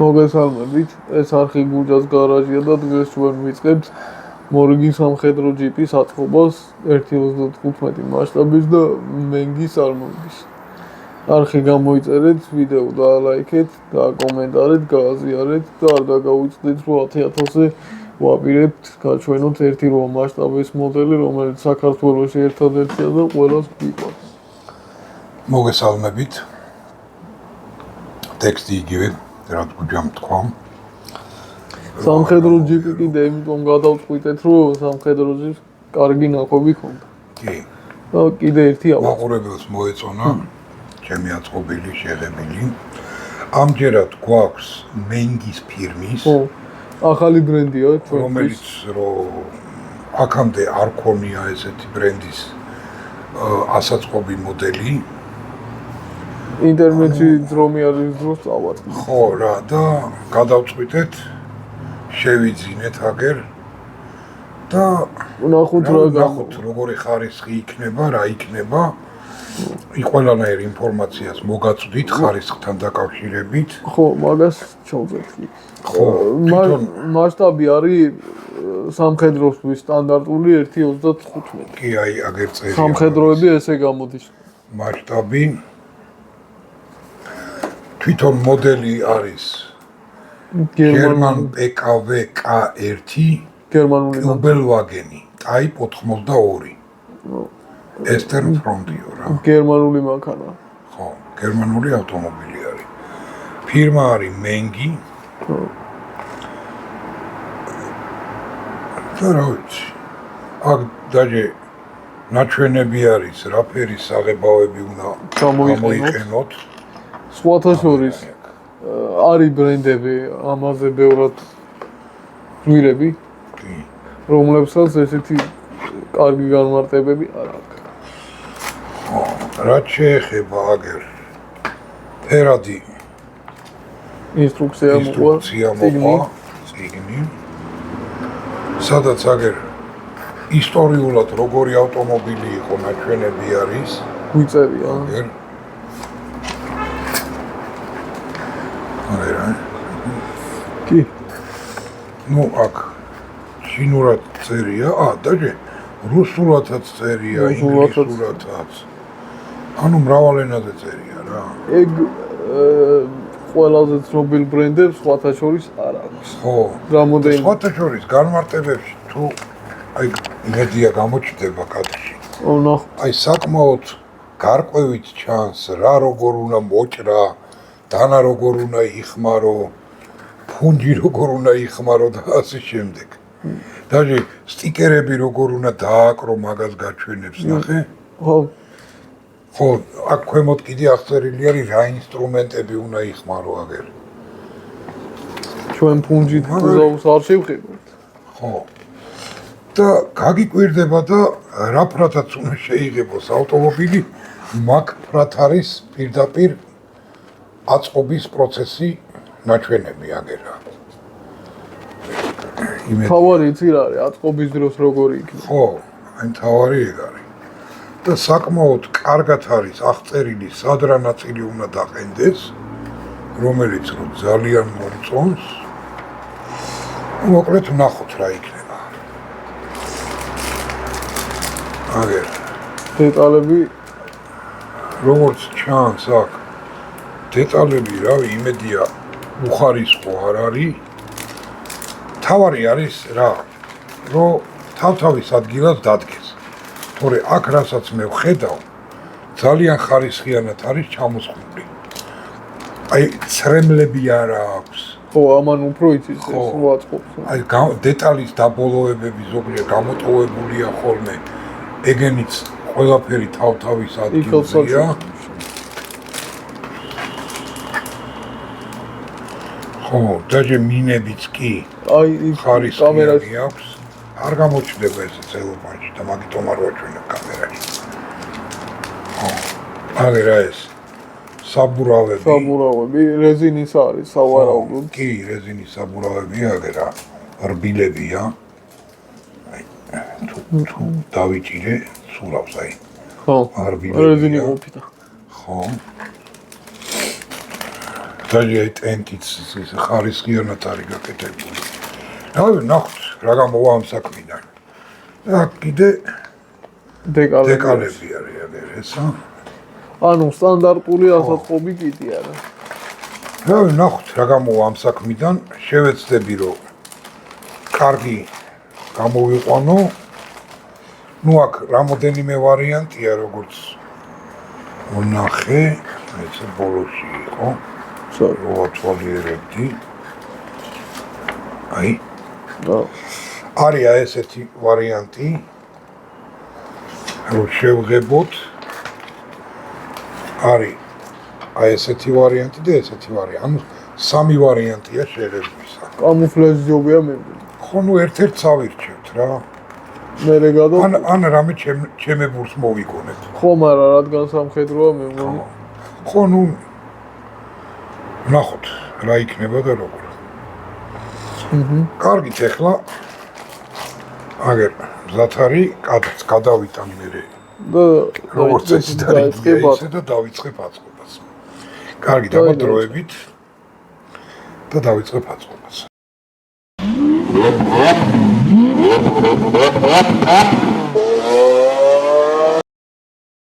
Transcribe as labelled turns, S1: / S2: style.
S1: მოგესალმებით, ეს არხი გუჯას გარაჟია და დღეს ჩვენ ვიწყებთ მორიგი სამხედრო ჯიპის აწყობას 1.35 მასშტაბის და მენგის არმოების. არხი გამოიწერეთ, ვიდეო დაალაიქეთ, გააკომენტარეთ, გააზიარეთ და არ დაგავიწყდით, რომ 10,000-ზე ვაპირებთ გაჩვენოთ 1.8 მასშტაბის მოდელი, რომელიც საქართველოში ერთადერთია და ყველას გვიყვარს.
S2: მოგესალმებით. ტექსტი იგივე, რაც გუჯამ თქვა.
S1: სამხედრო ჯიპი კიდე იმიტომ გადავწყვიტეთ, რომ სამხედრო ჯიპს კარგი ნაყოფი ჰქონდა.
S2: კი.
S1: და კიდე ერთი
S2: მაყურებელს მოეწონა ჩემი აწყობილი შეღებილი. ამჯერად გვაქვს მენგის ფირმის,
S1: ახალი ბრენდია ჩვენთვის,
S2: რომელიც აქამდე არ ქონია ესეთი ბრენდის ასაწყობი მოდელი.
S1: ინტერნეტში ძრომი არის დროს წავარდი.
S2: ხო რა და გადავწყვიტეთ შევიძინეთ აგერ და
S1: ნახოთ
S2: როგორი ხარისხი იქნება, რა იქნება. ყველანაირ ინფორმაციას მოგაწვდით ხარისხთან დაკავშირებით.
S1: ხო, მაგას ჩავწერთ.
S2: ხო,
S1: მასშტაბი არის სამხედროსთვის სტანდარტული 1.35.
S2: კი, აი აგერ წერია.
S1: სამხედროები ესე გამოდის.
S2: მასშტაბი თვითონ მოდელი არის გერმან PKW K1
S1: გერმანული
S2: უბელვაგენი ტაიპ 82. ესტერნ ფრონტიო რა.
S1: გერმანული მანქანა.
S2: ხო, გერმანული ავტომობილი არის. ფირმა არის მენგი.
S1: ხო.
S2: და რა ვიცი. აქ დაჟე ნაჩვენები არის, რა ფერის საღებავები უნდა გამოიყენოთ.
S1: სხვათა შორის არის ბრენდები, ამაზე ბევრად ძვირები, რომლებსაც ესეთი კარგი განმარტებები არ აქვს.
S2: რაც შეეხება აგერ ფერადი
S1: ინსტრუქცია მოყვა
S2: წიგნი, სადაც აგერ ისტორიულად როგორი ავტომობილი იყო ნაჩვენები არის,
S1: გვიწერია. კი.
S2: ნუ აქ ჩინურად წერია, დაჟე რუსულადაც წერია, ინგლისურადაც. ანუ მრავალ ენაზე წერია რა.
S1: ეგ ყველაზე ცნობილ ბრენდებს სხვათა შორის არ აქვს.
S2: ხო.
S1: რამოდენი
S2: სხვათა შორის განმარტებებში თუ აი იმედია გამოჩნდება კადრში. აი საკმაოდ გარკვევით ჩანს რა როგორ უნდა მოჭრა, დანა როგორ უნდა იხმარო, ფუნჯი როგორ უნდა იხმარო და ასე შემდეგ. დაჟე სტიკერები როგორ უნდა დააკრო მაგას გაჩვენებს, ნახე?
S1: ხო.
S2: ხო, აქ ქვემოთ კიდე აღწერილი არის რა ინსტრუმენტები უნდა იხმარო აგერ.
S1: ჩვენ ფუნჯით გზავს არ შევყიდოთ.
S2: ხო. და გაგიკვირდება და რა ფრათაც უნდა შეიღებოს ავტომობილი, მაგ ფრათ არის პირდაპირ აწყობის პროცესი ნაჩვენები აგერა.
S1: თავარი იცი რა არის, აწყობის დროს როგორი იქნება.
S2: ხო, აი თავარი ეგ არის. და საკმაოდ კარგად არის აღწერილი სად რა ნაწილი უნდა დაყენდეს, რომელიც რომ ძალიან მომწონს. მოკლედ ვნახოთ რა იქნება. აგერ
S1: დეტალები
S2: როგორც ჩანს აქ დეტალები რავი იმედია უხარისხო არ არის. თავარი არის რა, რომ თავთავის ადგილას დადგეს. თორე აქ რასაც მე ვხედავ, ძალიან ხარისხიანად არის ჩამოსხმული. აი ცრემლები არა აქვს.
S1: ხო, ამან უფრო იცის ეს რო აწყობს.
S2: აი დეტალის დაბოლოებები ზოგჯერ გამოტოვებულია ხოლმე. ეგენიც ყველაფერი თავთავის ადგილზეა. ხო, დაჟე მინებიც კი
S1: აი
S2: ხარისხიანი აქვს. არ გამოჩნდება ეს ცელოფანში და მაგიტომ არ ვაჩვენებ კამერაში. ხო, აგერა ეს საბურავები,
S1: რეზინის არის სავარაუდოდ.
S2: კი, რეზინის საბურავები აგერა, რბილებია. აი, თუ დავიჭირე, სულავს აი.
S1: ხო, რეზინი ყოფითა.
S2: ხო. montage ai tentits ხარისხიანად არის გაკეთებული. რავი, ნახოთ რა გამოვა ამ საქმიდან. და კიდე დეკალები არის ესა.
S1: ანუ სტანდარტული ასაწყობი კიდე არა.
S2: რავი, ნახოთ რა გამოვა ამ საქმიდან. შევეცდები რომ კარგი გამოვიყვანო. ნუ აქ რამოდენიმე ვარიანტია როგორც ვნახე, ეს ბოლოში იყო. ვათვალიერებდი. აი. არის ესეთი ვარიანტი. რომ შევღებოთ. არის აი ესეთი ვარიანტი და ესეთი ვარიანტი. ანუ სამი ვარიანტია შერევლისა.
S1: კამუფლაჟიობია მე.
S2: ხო, ნუ ერთ-ერთს ავირჩევთ რა.
S1: მერე გადო
S2: ან რამე ჩემებურს მოვიგონეთ.
S1: ხო, მაგრამ რადგან სამხედროა მე მგონი.
S2: ხო, ნუ ნახოთ რა იქნება და როგორ. კარგით, ახლა აგერ მზად არის, გადავიტან მე.
S1: და
S2: როგორც ეს დაიწყება ისე და დავიწყებ აწყობას. კარგი, დაბადროებით და დავიწყებ აწყობას.